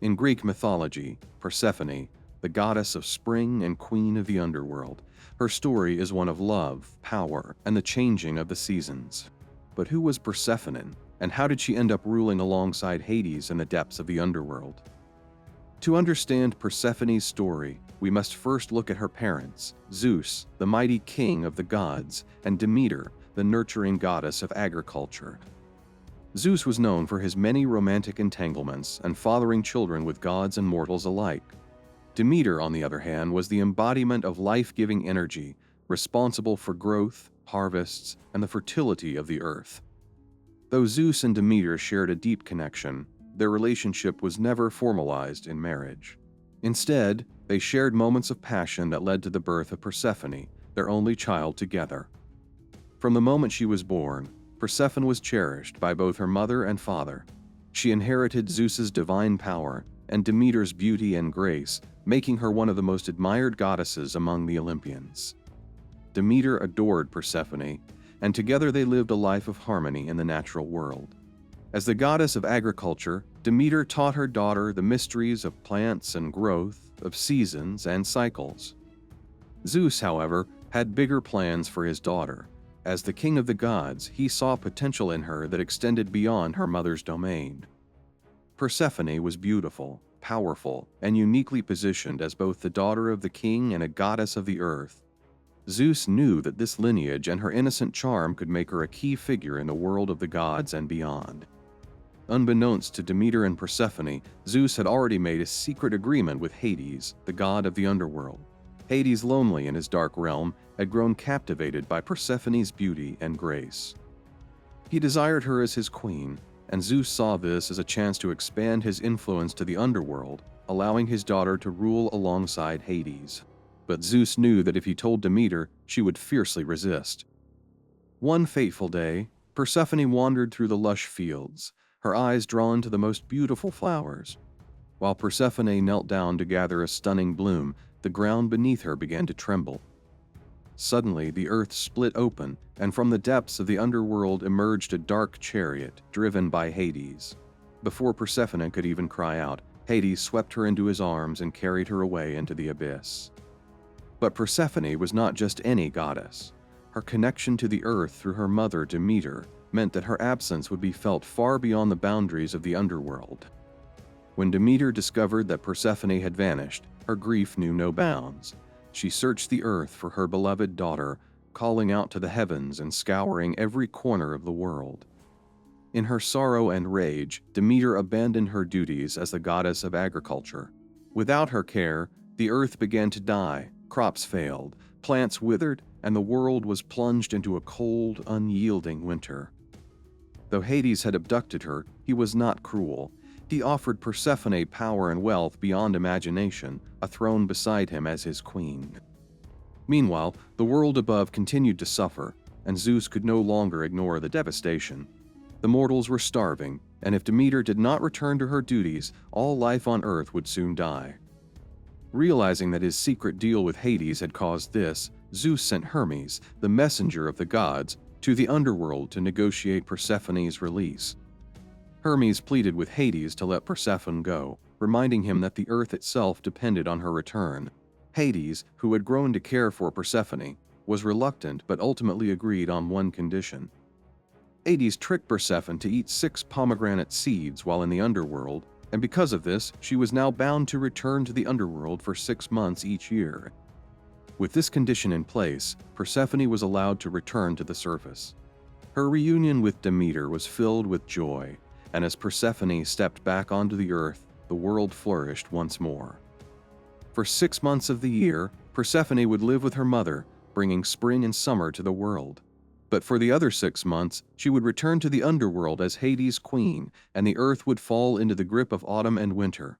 In Greek mythology, Persephone, the goddess of spring and queen of the underworld, her story is one of love, power, and the changing of the seasons. But who was Persephone, and how did she end up ruling alongside Hades in the depths of the underworld? To understand Persephone's story, we must first look at her parents, Zeus, the mighty king of the gods, and Demeter, the nurturing goddess of agriculture. Zeus was known for his many romantic entanglements and fathering children with gods and mortals alike. Demeter, on the other hand, was the embodiment of life-giving energy, responsible for growth, harvests, and the fertility of the earth. Though Zeus and Demeter shared a deep connection, their relationship was never formalized in marriage. Instead, they shared moments of passion that led to the birth of Persephone, their only child together. From the moment she was born, Persephone was cherished by both her mother and father. She inherited Zeus's divine power and Demeter's beauty and grace, making her one of the most admired goddesses among the Olympians. Demeter adored Persephone, and together they lived a life of harmony in the natural world. As the goddess of agriculture, Demeter taught her daughter the mysteries of plants and growth, of seasons and cycles. Zeus, however, had bigger plans for his daughter. As the king of the gods, he saw potential in her that extended beyond her mother's domain. Persephone was beautiful, powerful, and uniquely positioned as both the daughter of the king and a goddess of the earth. Zeus knew that this lineage and her innocent charm could make her a key figure in the world of the gods and beyond. Unbeknownst to Demeter and Persephone, Zeus had already made a secret agreement with Hades, the god of the underworld. Hades, lonely in his dark realm, had grown captivated by Persephone's beauty and grace. He desired her as his queen, and Zeus saw this as a chance to expand his influence to the underworld, allowing his daughter to rule alongside Hades. But Zeus knew that if he told Demeter, she would fiercely resist. One fateful day, Persephone wandered through the lush fields, her eyes drawn to the most beautiful flowers. While Persephone knelt down to gather a stunning bloom, the ground beneath her began to tremble. Suddenly, the earth split open, and from the depths of the underworld emerged a dark chariot driven by Hades. Before Persephone could even cry out, Hades swept her into his arms and carried her away into the abyss. But Persephone was not just any goddess. Her connection to the earth through her mother Demeter meant that her absence would be felt far beyond the boundaries of the underworld. When Demeter discovered that Persephone had vanished, her grief knew no bounds. She searched the earth for her beloved daughter, calling out to the heavens and scouring every corner of the world. In her sorrow and rage, Demeter abandoned her duties as the goddess of agriculture. Without her care, the earth began to die, crops failed, plants withered, and the world was plunged into a cold, unyielding winter. Though Hades had abducted her, he was not cruel. He offered Persephone power and wealth beyond imagination, a throne beside him as his queen. Meanwhile, the world above continued to suffer, and Zeus could no longer ignore the devastation. The mortals were starving, and if Demeter did not return to her duties, all life on Earth would soon die. Realizing that his secret deal with Hades had caused this, Zeus sent Hermes, the messenger of the gods, to the underworld to negotiate Persephone's release. Hermes pleaded with Hades to let Persephone go, reminding him that the earth itself depended on her return. Hades, who had grown to care for Persephone, was reluctant but ultimately agreed on one condition. Hades tricked Persephone to eat 6 pomegranate seeds while in the underworld, and because of this, she was now bound to return to the underworld for 6 months each year. With this condition in place, Persephone was allowed to return to the surface. Her reunion with Demeter was filled with joy, and as Persephone stepped back onto the earth, the world flourished once more. For 6 months of the year, Persephone would live with her mother, bringing spring and summer to the world. But for the other 6 months, she would return to the underworld as Hades' queen, and the earth would fall into the grip of autumn and winter.